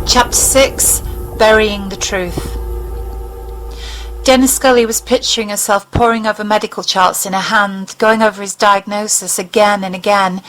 Chapter 6. Burying the Truth. Dennis Scully was picturing herself poring over medical charts in her hand, going over his diagnosis again and again.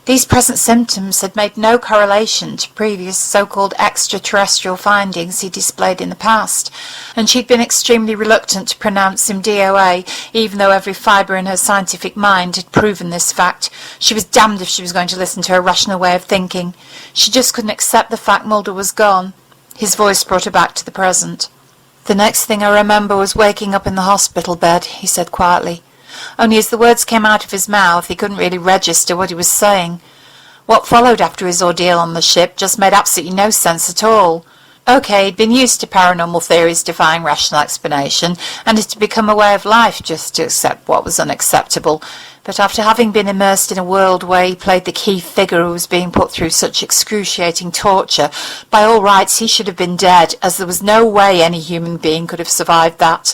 These present symptoms had made no correlation to previous so-called extraterrestrial findings he displayed in the past, and she'd been extremely reluctant to pronounce him DOA, even though every fibre in her scientific mind had proven this fact. She was damned if she was going to listen to her rational way of thinking. She just couldn't accept the fact Mulder was gone. His voice brought her back to the present. "The next thing I remember was waking up in the hospital bed," he said quietly. Only as the words came out of his mouth, he couldn't really register what he was saying. What followed after his ordeal on the ship just made absolutely no sense at all. OK, he'd been used to paranormal theories defying rational explanation, and it had become a way of life just to accept what was unacceptable. But after having been immersed in a world where he played the key figure who was being put through such excruciating torture, by all rights he should have been dead, as there was no way any human being could have survived that.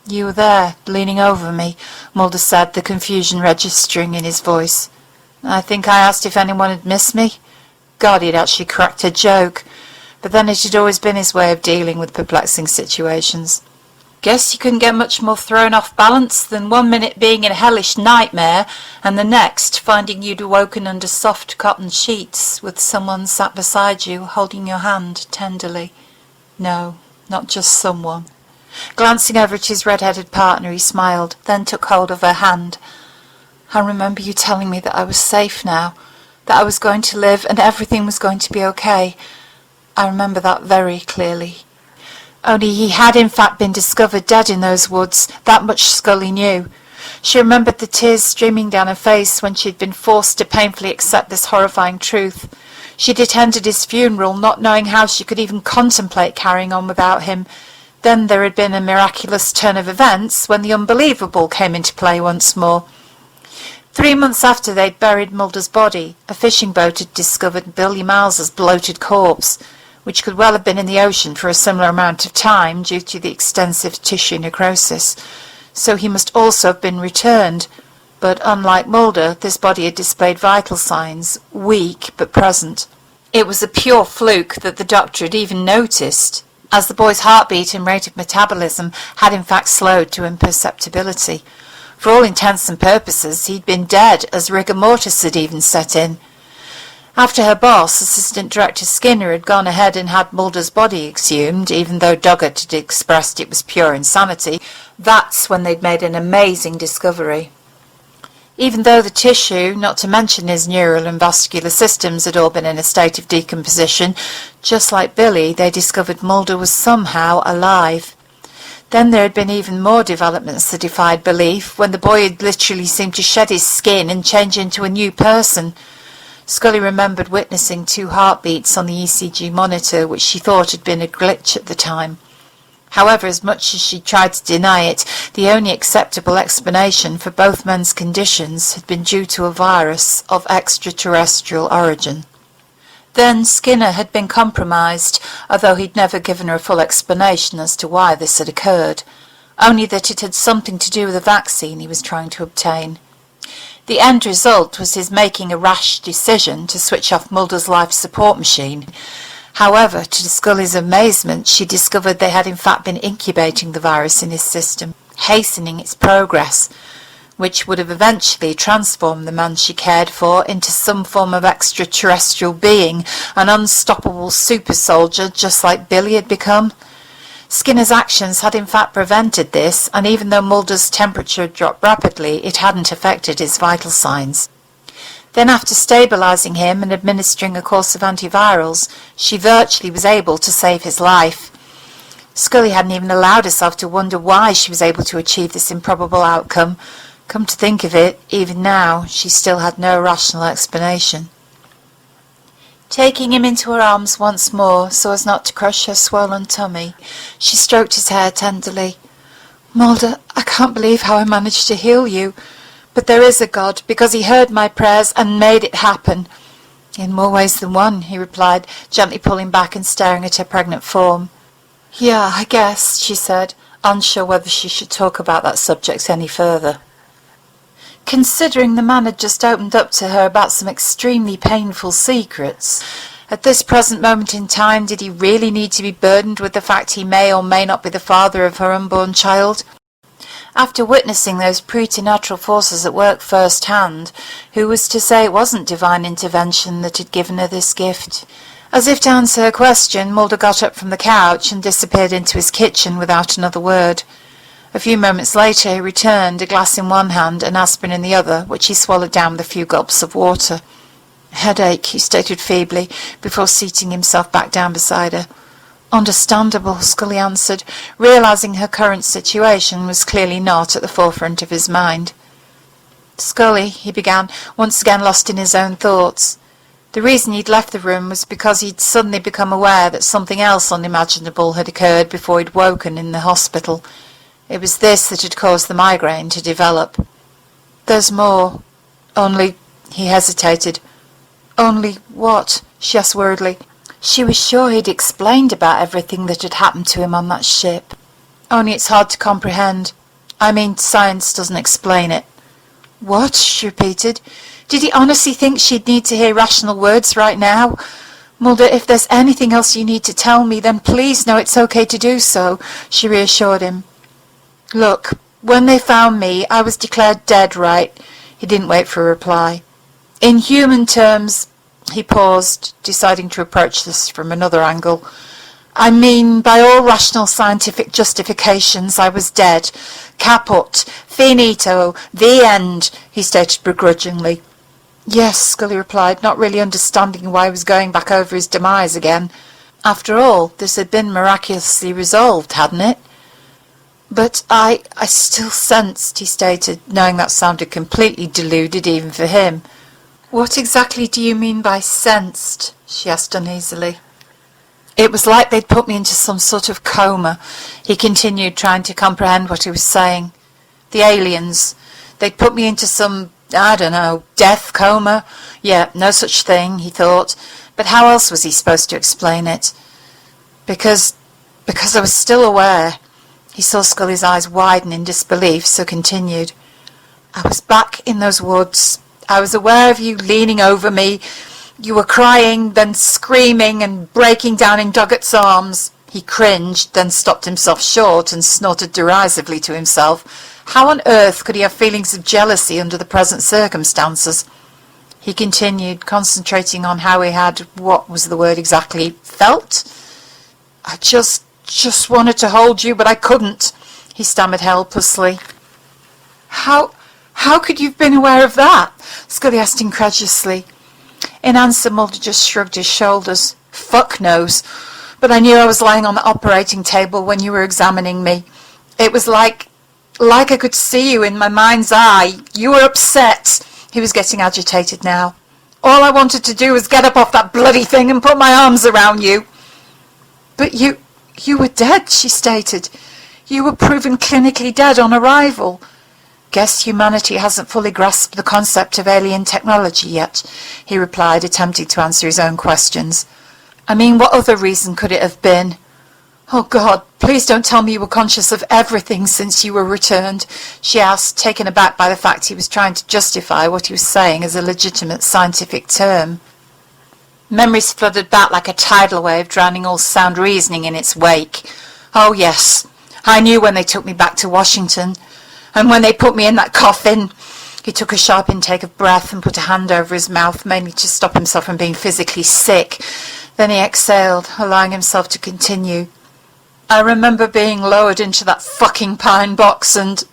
"You were there, leaning over me," Mulder said, the confusion registering in his voice. "I think I asked if anyone had missed me." God, he'd actually cracked a joke. But then it had always been his way of dealing with perplexing situations. "Guess you couldn't get much more thrown off balance than 1 minute being in a hellish nightmare, and the next finding you'd awoken under soft cotton sheets, with someone sat beside you, holding your hand tenderly." No, not just someone. Glancing over at his red-headed partner, he smiled, then took hold of her hand. "I remember you telling me that I was safe now, that I was going to live and everything was going to be okay. I remember that very clearly." Only he had in fact been discovered dead in those woods, that much Scully knew. She remembered the tears streaming down her face when she had been forced to painfully accept this horrifying truth. She'd attended his funeral, not knowing how she could even contemplate carrying on without him. Then there had been a miraculous turn of events when the unbelievable came into play once more. 3 months after they'd buried Mulder's body, a fishing boat had discovered Billy Miles's bloated corpse, which could well have been in the ocean for a similar amount of time due to the extensive tissue necrosis. So he must also have been returned. But unlike Mulder, this body had displayed vital signs, weak but present. It was a pure fluke that the doctor had even noticed, as the boy's heartbeat and rate of metabolism had in fact slowed to imperceptibility. For all intents and purposes, he'd been dead, as rigor mortis had even set in. After her boss, Assistant Director Skinner, had gone ahead and had Mulder's body exhumed, even though Doggett had expressed it was pure insanity, that's when they'd made an amazing discovery. Even though the tissue, not to mention his neural and vascular systems, had all been in a state of decomposition, just like Billy, they discovered Mulder was somehow alive. Then there had been even more developments that defied belief, when the boy had literally seemed to shed his skin and change into a new person. Scully remembered witnessing 2 heartbeats on the ECG monitor, which she thought had been a glitch at the time. However, as much as she tried to deny it, the only acceptable explanation for both men's conditions had been due to a virus of extraterrestrial origin. Then Skinner had been compromised, although he'd never given her a full explanation as to why this had occurred, only that it had something to do with a vaccine he was trying to obtain. The end result was his making a rash decision to switch off Mulder's life support machine. However, to Scully's amazement, she discovered they had in fact been incubating the virus in his system, hastening its progress, which would have eventually transformed the man she cared for into some form of extraterrestrial being, an unstoppable super soldier just like Billy had become. Skinner's actions had in fact prevented this, and even though Mulder's temperature had dropped rapidly, it hadn't affected his vital signs. Then after stabilising him and administering a course of antivirals, she virtually was able to save his life. Scully hadn't even allowed herself to wonder why she was able to achieve this improbable outcome. Come to think of it, even now, she still had no rational explanation. Taking him into her arms once more, so as not to crush her swollen tummy, she stroked his hair tenderly. "Mulder, I can't believe how I managed to heal you. But there is a God, because he heard my prayers and made it happen." "In more ways than one," he replied, gently pulling back and staring at her pregnant form. "Yeah, I guess," she said, unsure whether she should talk about that subject any further. Considering the man had just opened up to her about some extremely painful secrets, At this present moment in time, did he really need to be burdened with the fact he may or may not be the father of her unborn child? After witnessing those preternatural forces at work firsthand, who was to say it wasn't divine intervention that had given her this gift? As if to answer her question, Mulder got up from the couch and disappeared into his kitchen without another word. A few moments later he returned, a glass in one hand and aspirin in the other, which he swallowed down with a few gulps of water. "Headache," he stated feebly, before seating himself back down beside her. "Understandable," Scully answered, realising her current situation was clearly not at the forefront of his mind. "Scully," he began, once again lost in his own thoughts. The reason he'd left the room was because he'd suddenly become aware that something else unimaginable had occurred before he'd woken in the hospital. It was this that had caused the migraine to develop. "There's more. Only—" he hesitated. "Only what?" she asked worriedly. She was sure he'd explained about everything that had happened to him on that ship. "Only it's hard to comprehend. I mean, science doesn't explain it." "What?" she repeated. Did he honestly think she'd need to hear rational words right now? "Mulder, if there's anything else you need to tell me, then please know it's okay to do so," she reassured him. "Look, when they found me, I was declared dead, right?" He didn't wait for a reply. "In human terms," he paused, deciding to approach this from another angle. "I mean, by all rational scientific justifications, I was dead. Caput. Finito. The end," he stated begrudgingly. "Yes," Scully replied, not really understanding why he was going back over his demise again. After all, this had been miraculously resolved, hadn't it? "But I still sensed," he stated, knowing that sounded completely deluded even for him. "What exactly do you mean by sensed?" she asked uneasily. "It was like they'd put me into some sort of coma," he continued, trying to comprehend what he was saying. "The aliens. They'd put me into some, I don't know, death coma? Yeah, no such thing," he thought. But how else was he supposed to explain it? Because I was still aware." He saw Scully's eyes widen in disbelief, so continued. "I was back in those woods. I was aware of you leaning over me. You were crying, then screaming and breaking down in Duggett's arms." He cringed, then stopped himself short and snorted derisively to himself. How on earth could he have feelings of jealousy under the present circumstances? He continued, concentrating on how he had, what was the word exactly, felt? "I just wanted to hold you, but I couldn't," he stammered helplessly. How could you have been aware of that?" Scully asked incredulously. In answer, Mulder just shrugged his shoulders. "Fuck knows. But I knew I was lying on the operating table when you were examining me. It was like I could see you in my mind's eye. You were upset." He was getting agitated now. "All I wanted to do was get up off that bloody thing and put my arms around you." "But you were dead," she stated. "You were proven clinically dead on arrival." "Guess humanity hasn't fully grasped the concept of alien technology yet," he replied, attempting to answer his own questions. "I mean, what other reason could it have been?" "Oh God, please don't tell me you were conscious of everything since you were returned," she asked, taken aback by the fact he was trying to justify what he was saying as a legitimate scientific term. Memories flooded back like a tidal wave, drowning all sound reasoning in its wake. "Oh yes, I knew when they took me back to Washington. And when they put me in that coffin." He took a sharp intake of breath and put a hand over his mouth, mainly to stop himself from being physically sick. Then he exhaled, allowing himself to continue. "I remember being lowered into that fucking pine box and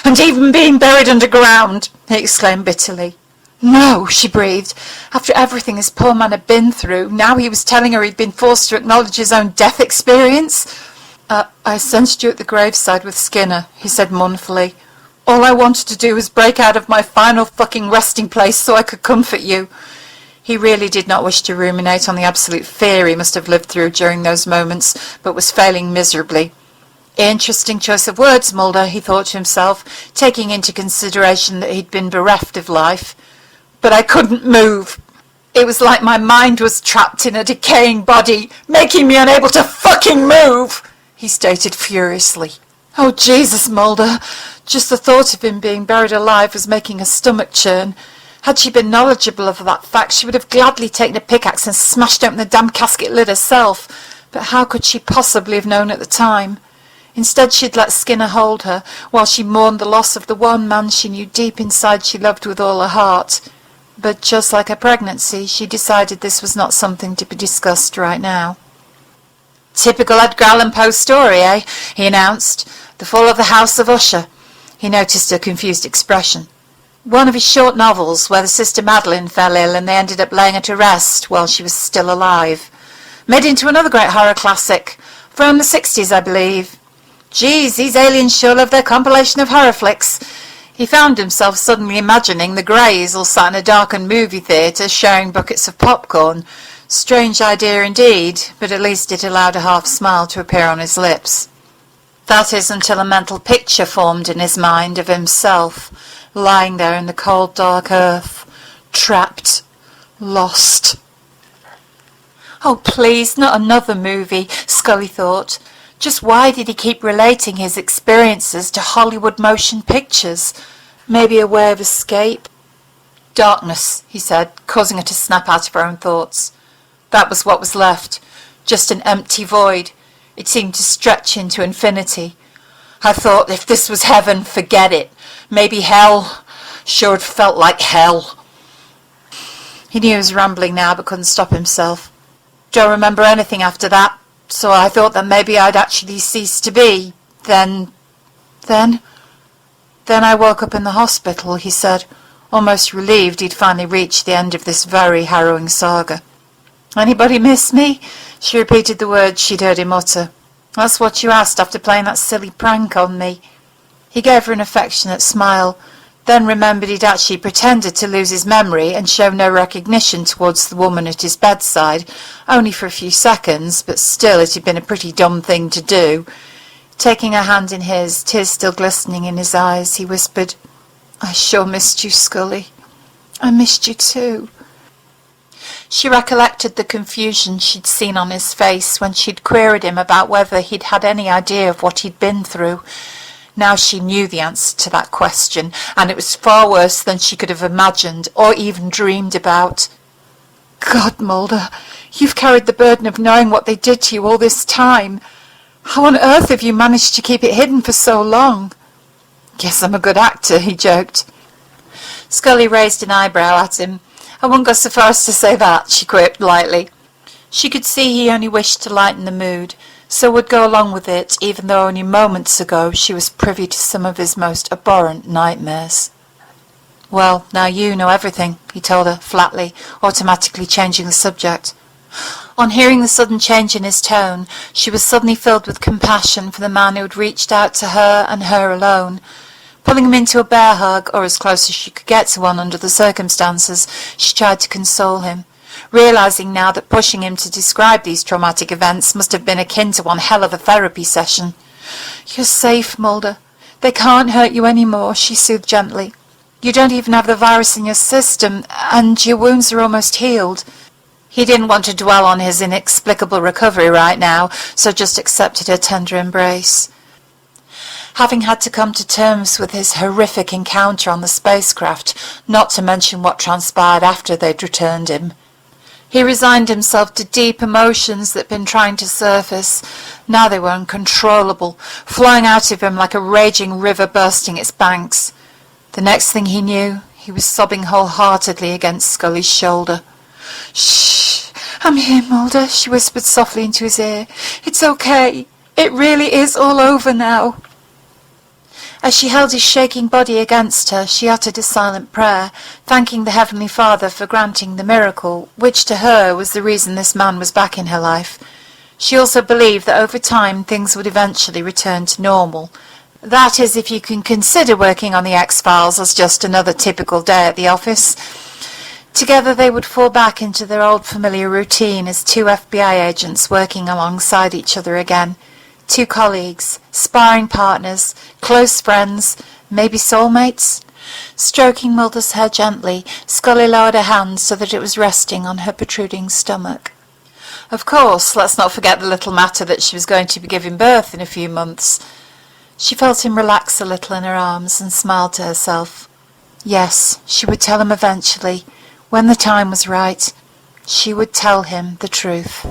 even being buried underground," he exclaimed bitterly. "No," she breathed. After everything this poor man had been through, now he was telling her he'd been forced to acknowledge his own death experience. I sensed you at the graveside with Skinner," he said mournfully. "All I wanted to do was break out of my final fucking resting place so I could comfort you." He really did not wish to ruminate on the absolute fear he must have lived through during those moments, but was failing miserably. Interesting choice of words, Mulder, he thought to himself, taking into consideration that he'd been bereft of life. But I couldn't move. It was like my mind was trapped in a decaying body, making me unable to fucking move, he stated furiously. "Oh, Jesus, Mulder." Just the thought of him being buried alive was making her stomach churn. Had she been knowledgeable of that fact, she would have gladly taken a pickaxe and smashed open the damn casket lid herself. But how could she possibly have known at the time? Instead, she'd let Skinner hold her, while she mourned the loss of the one man she knew deep inside she loved with all her heart. But just like her pregnancy, she decided this was not something to be discussed right now. "Typical Edgar Allan Poe story, eh?" he announced. "The Fall of the House of Usher." He noticed her confused expression. "One of his short novels, where the sister Madeline fell ill and they ended up laying her to rest while she was still alive. Made into another great horror classic, from the 60s, I believe. Geez, these aliens sure love their compilation of horror flicks." He found himself suddenly imagining the Greys all sat in a darkened movie theatre sharing buckets of popcorn. Strange idea indeed, but at least it allowed a half smile to appear on his lips. That is until a mental picture formed in his mind of himself, lying there in the cold dark earth, trapped, lost. Oh, please, not another movie, Scully thought. Just why did he keep relating his experiences to Hollywood motion pictures? Maybe a way of escape? "Darkness," he said, causing her to snap out of her own thoughts. That was what was left, just an empty void. It seemed to stretch into infinity. I thought, if this was heaven, forget it. Maybe hell. Sure it felt like hell. He knew he was rambling now, but couldn't stop himself. Don't remember anything after that, so I thought that maybe I'd actually ceased to be. Then I woke up in the hospital, he said, almost relieved he'd finally reached the end of this very harrowing saga. "Anybody miss me?" She repeated the words she'd heard him utter. "That's what you asked after playing that silly prank on me." He gave her an affectionate smile, then remembered he'd actually pretended to lose his memory and show no recognition towards the woman at his bedside, only for a few seconds, but still it had been a pretty dumb thing to do. Taking her hand in his, tears still glistening in his eyes, he whispered, "I sure missed you, Scully. I missed you too." She recollected the confusion she'd seen on his face when she'd queried him about whether he'd had any idea of what he'd been through. Now she knew the answer to that question, and it was far worse than she could have imagined or even dreamed about. "God, Mulder, you've carried the burden of knowing what they did to you all this time. How on earth have you managed to keep it hidden for so long?" "Guess I'm a good actor," he joked. Scully raised an eyebrow at him. "I wouldn't go so far as to say that," she quipped lightly. She could see he only wished to lighten the mood, so would go along with it, even though only moments ago she was privy to some of his most abhorrent nightmares. "Well, now you know everything," he told her flatly, automatically changing the subject. On hearing the sudden change in his tone, she was suddenly filled with compassion for the man who had reached out to her and her alone. Pulling him into a bear hug, or as close as she could get to one under the circumstances, she tried to console him, realizing now that pushing him to describe these traumatic events must have been akin to one hell of a therapy session. "You're safe, Mulder. They can't hurt you anymore," she soothed gently. "You don't even have the virus in your system, and your wounds are almost healed." He didn't want to dwell on his inexplicable recovery right now, so just accepted her tender embrace. Having had to come to terms with his horrific encounter on the spacecraft, not to mention what transpired after they'd returned him, he resigned himself to deep emotions that had been trying to surface. Now they were uncontrollable, flowing out of him like a raging river bursting its banks. The next thing he knew, he was sobbing wholeheartedly against Scully's shoulder. "Shh, I'm here, Mulder," she whispered softly into his ear. "It's okay. It really is all over now." As she held his shaking body against her, she uttered a silent prayer, thanking the Heavenly Father for granting the miracle, which to her was the reason this man was back in her life. She also believed that over time things would eventually return to normal. That is, if you can consider working on the X-Files as just another typical day at the office. Together they would fall back into their old familiar routine as two FBI agents working alongside each other again. Two colleagues, sparring partners, close friends, maybe soulmates. Stroking Mulder's hair gently, Scully lowered her hand so that it was resting on her protruding stomach. Of course, let's not forget the little matter that she was going to be giving birth in a few months. She felt him relax a little in her arms and smiled to herself. Yes, she would tell him eventually. When the time was right, she would tell him the truth.